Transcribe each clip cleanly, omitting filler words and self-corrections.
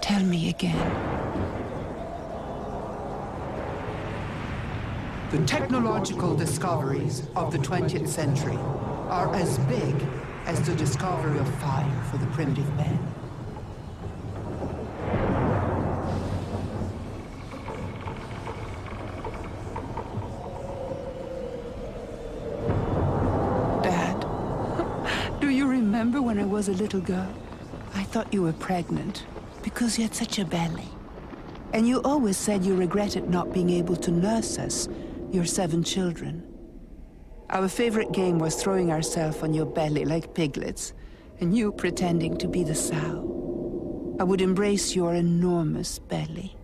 Tell me again. The technological discoveries of the 20th century are as big as the discovery of fire for the primitive man. Dad, do you remember when I was a little girl? I thought you were pregnant because you had such a belly. And you always said you regretted not being able to nurse us, your 7 children. Our favorite game was throwing ourselves on your belly like piglets, and you pretending to be the sow. I would embrace your enormous belly.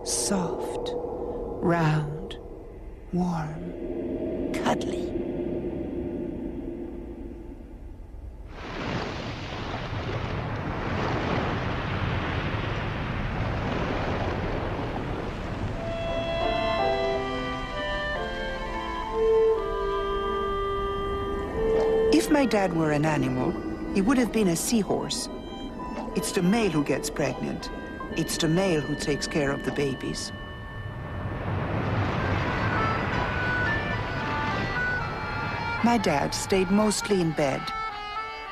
Soft, round, warm, cuddly. If my dad were an animal, he would have been a seahorse. It's the male who gets pregnant. It's the male who takes care of the babies. My dad stayed mostly in bed.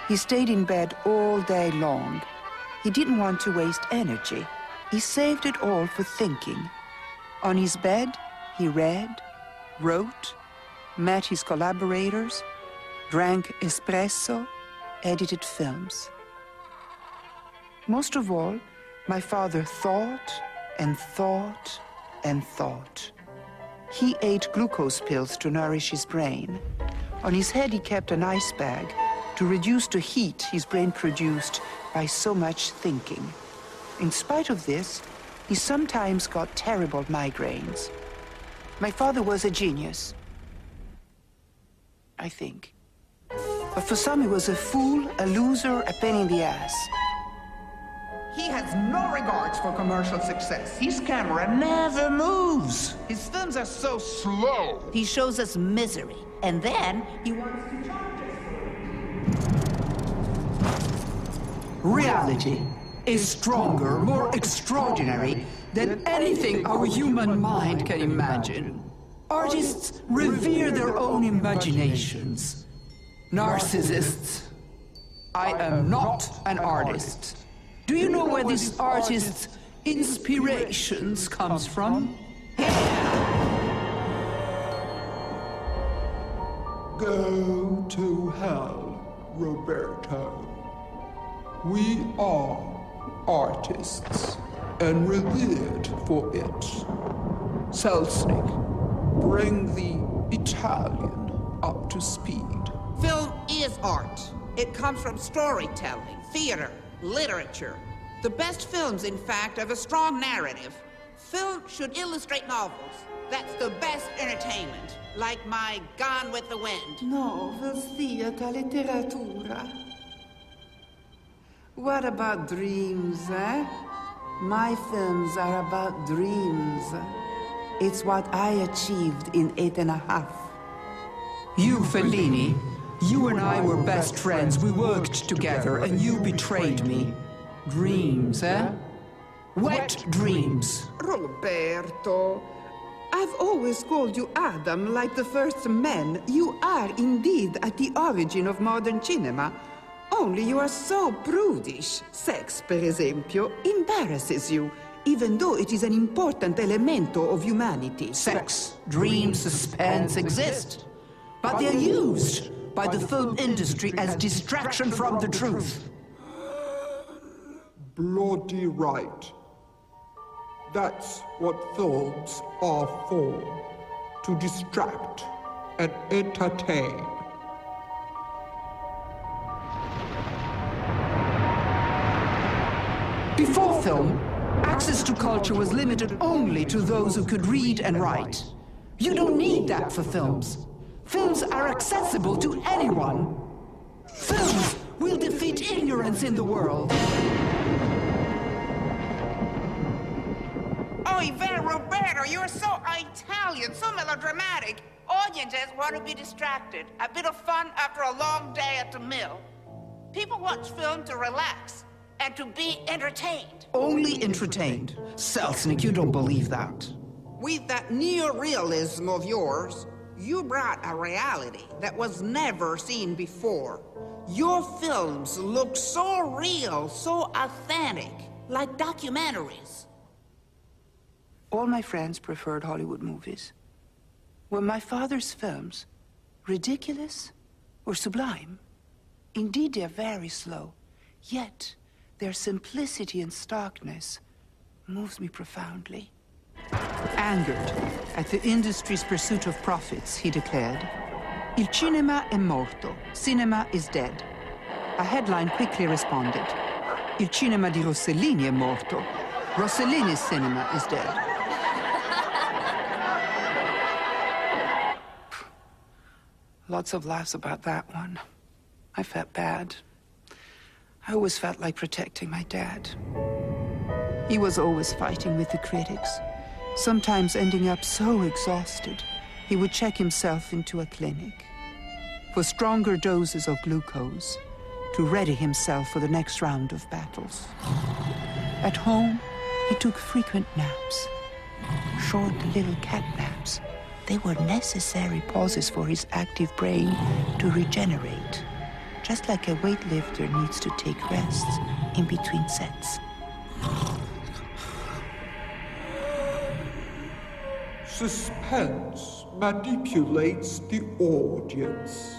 He stayed in bed all day long. He didn't want to waste energy. He saved it all for thinking. On his bed, he read, wrote, met his collaborators, drank espresso, edited films. Most of all, my father thought and thought and thought. He ate glucose pills to nourish his brain. On his head, he kept an ice bag to reduce the heat his brain produced by so much thinking. In spite of this, he sometimes got terrible migraines. My father was a genius, I think. But for some, he was a fool, a loser, a pain in the ass. He has no regards for commercial success. His camera never moves. His films are so slow. He shows us misery, and then he wants to charge us. Reality is stronger, more extraordinary than anything our human mind can imagine. Artists revere their own imaginations. Narcissists. I am not an artist. Do you know where this artist's inspirations comes from? Go to hell, Roberto. We are artists and revered for it. Selznick, bring the Italian up to speed. Film is art. It comes from storytelling, theater, literature. The best films, in fact, have a strong narrative. Film should illustrate novels. That's the best entertainment. Like my Gone with the Wind. Novels, theater, letteratura. What about dreams, eh? My films are about dreams. It's what I achieved in 8.5. You, Fellini, you and I were best friends. We worked together, and you betrayed me. Dreams, eh? Wet dreams. Roberto, I've always called you Adam like the first man. You are indeed at the origin of modern cinema. Only you are so prudish. Sex, per esempio, embarrasses you, even though it is an important elemento of humanity. Sex, dreams, suspense exist, but they're used by the film industry as distraction from the truth. Bloody right. That's what films are for. To distract and entertain. Before film, access to culture was limited only to those who could read and write. You don't need that for films. Films are accessible to anyone. Films will defeat ignorance in the world. Oy vey, Roberto, you're so Italian, so melodramatic. Audiences want to be distracted. A bit of fun after a long day at the mill. People watch film to relax. and to be entertained. Only entertained. Selznick, you don't believe that. With that neorealism of yours, you brought a reality that was never seen before. Your films look so real, so authentic, like documentaries. All my friends preferred Hollywood movies. Were my father's films ridiculous or sublime? Indeed, they're very slow, yet their simplicity and starkness moves me profoundly. Angered at the industry's pursuit of profits, he declared, "Il cinema è morto. Cinema is dead." A headline quickly responded, "Il cinema di Rossellini è morto. Rossellini's cinema is dead." Lots of laughs about that one. I felt bad. I always felt like protecting my dad. He was always fighting with the critics, sometimes ending up so exhausted, he would check himself into a clinic for stronger doses of glucose to ready himself for the next round of battles. At home, he took frequent naps, short little cat naps. They were necessary pauses for his active brain to regenerate, just like a weightlifter needs to take rests in between sets. Suspense manipulates the audience.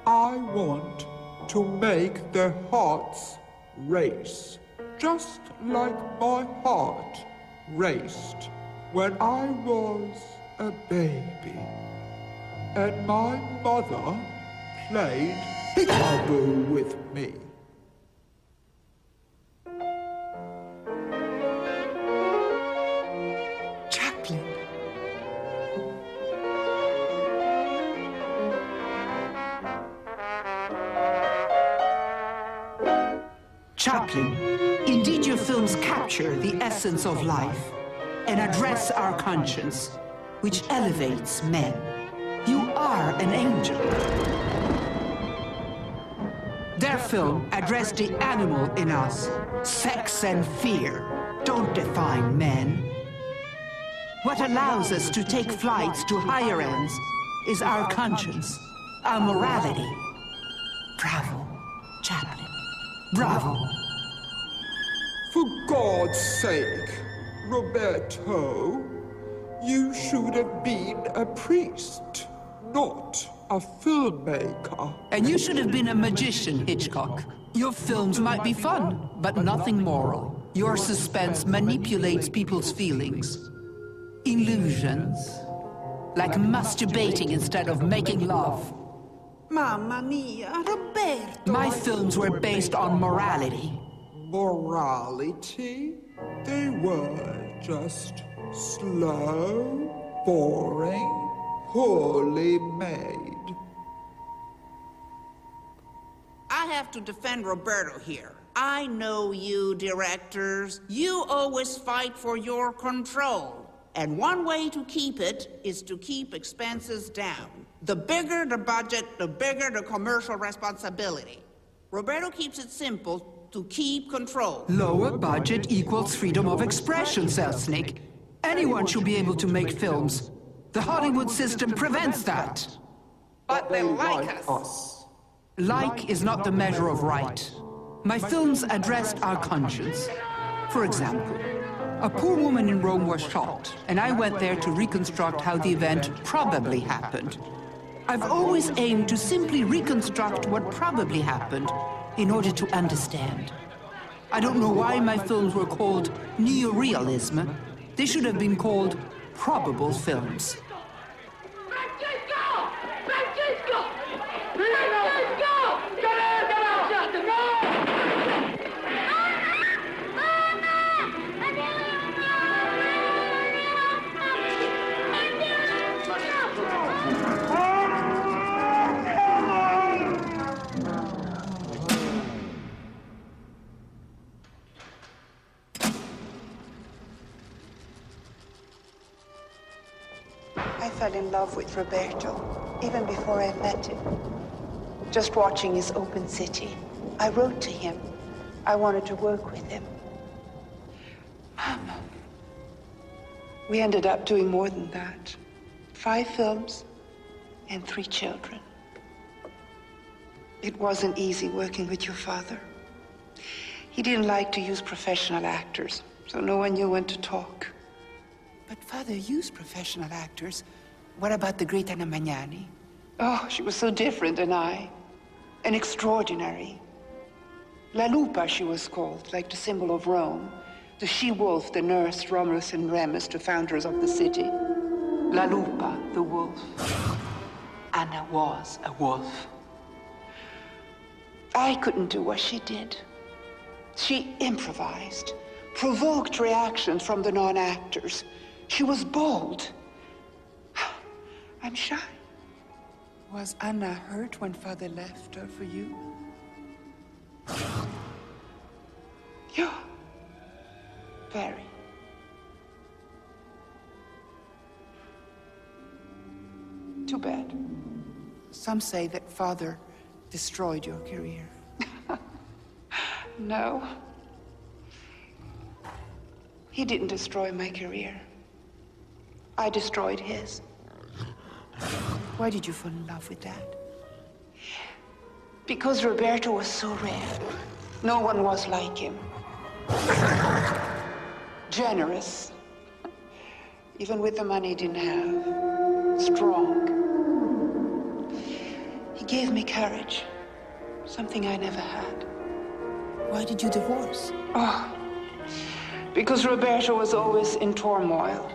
I want to make their hearts race, just like my heart raced when I was a baby. And my mother played peekaboo with me. Chaplin, indeed your films capture the essence of life and address our conscience, which elevates men. You are an angel. Their film addressed the animal in us. Sex and fear don't define men. What allows us to take flights to higher ends is our conscience, our morality. Bravo, Chaplin. Bravo. For God's sake, Roberto, you should have been a priest, not a filmmaker. And you should have been a magician, Hitchcock. Your films might be fun, but nothing moral. Your suspense manipulates people's feelings. Illusions. Like masturbating instead of making love. Mamma mia, Roberto! My films were based on morality. Morality? They were just slow, boring, poorly made. I have to defend Roberto here. I know you directors. You always fight for your control. And one way to keep it is to keep expenses down. The bigger the budget, the bigger the commercial responsibility. Roberto keeps it simple to keep control. Lower budget equals freedom of expression, Selznick. Anyone should be able to make films. The Hollywood system prevents that. But they like us. Like is not the measure of right. My films addressed our conscience. For example, a poor woman in Rome was shot, and I went there to reconstruct how the event probably happened. I've always aimed to simply reconstruct what probably happened in order to understand. I don't know why my films were called neorealism. They should have been called probable films. I fell in love with Roberto, even before I met him. Just watching his open city, I wrote to him, I wanted to work with him. We ended up doing more than that. 5 films and 3 children. It wasn't easy working with your father. He didn't like to use professional actors, so no one knew when to talk. But Father used professional actors. What about the great Anna Magnani? Oh, she was so different than I. And extraordinary. La Lupa, she was called, like the symbol of Rome. The she-wolf that nursed Romulus and Remus, the founders of the city. La Lupa, the wolf. Anna was a wolf. I couldn't do what she did. She improvised, provoked reactions from the non-actors. She was bold. I'm shy. Was Anna hurt when Father left her for you? Yeah. Very. Too bad. Some say that Father destroyed your career. No. He didn't destroy my career. I destroyed his. Why did you fall in love with Dad? Because Roberto was so rare. No one was like him. Generous. Even with the money he didn't have. Strong. He gave me courage. Something I never had. Why did you divorce? Oh, because Roberto was always in turmoil.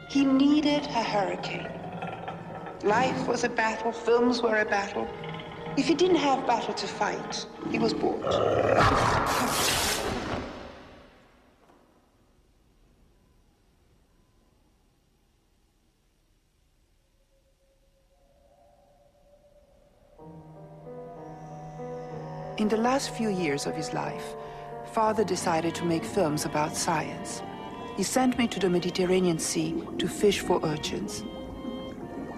He needed a hurricane. Life was a battle, films were a battle. If he didn't have battle to fight, he was bored. In the last few years of his life, Father decided to make films about science. He sent me to the Mediterranean Sea to fish for urchins.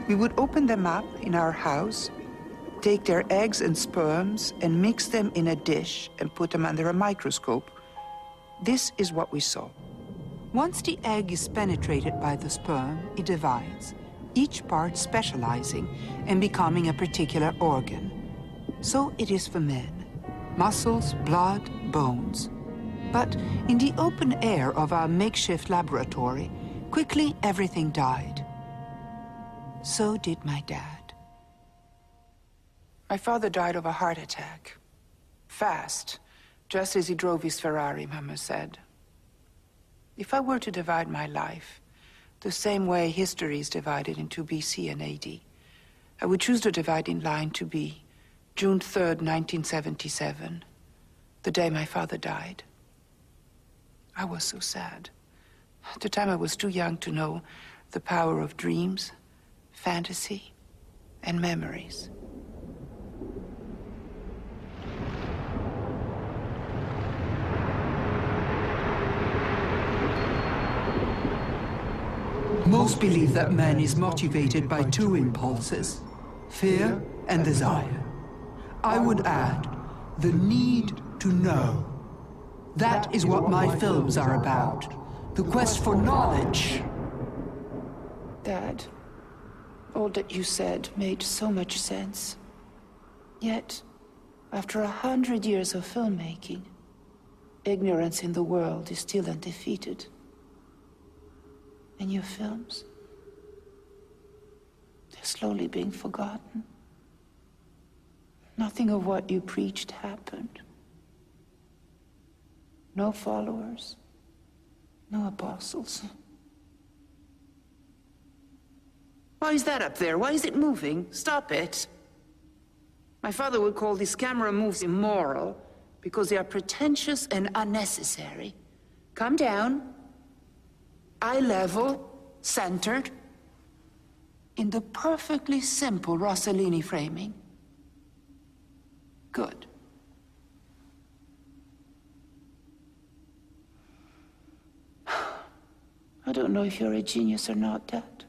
We would open them up in our house, take their eggs and sperms and mix them in a dish and put them under a microscope. This is what we saw. Once the egg is penetrated by the sperm, it divides, each part specializing and becoming a particular organ. So it is for men. Muscles, blood, bones. But in the open air of our makeshift laboratory, quickly everything died. So did my dad. My father died of a heart attack. Fast, just as he drove his Ferrari, Mama said. If I were to divide my life, the same way history is divided into BC and AD, I would choose the dividing line to be June 3rd, 1977, the day my father died. I was so sad. At the time, I was too young to know the power of dreams, fantasy, and memories. Most believe that man is motivated by 2 impulses, fear and desire. I would add, the need to know. That is what my films are about. The quest for knowledge. Dad, all that you said made so much sense. Yet, after 100 years of filmmaking, ignorance in the world is still undefeated. And your films, they're slowly being forgotten. Nothing of what you preached happened. No followers, no apostles. Why is that up there? Why is it moving? Stop it. My father would call these camera moves immoral because they are pretentious and unnecessary. Calm down. Eye level, centered, in the perfectly simple Rossellini framing. Good. I don't know if you're a genius or not, Dad.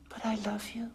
But I love you.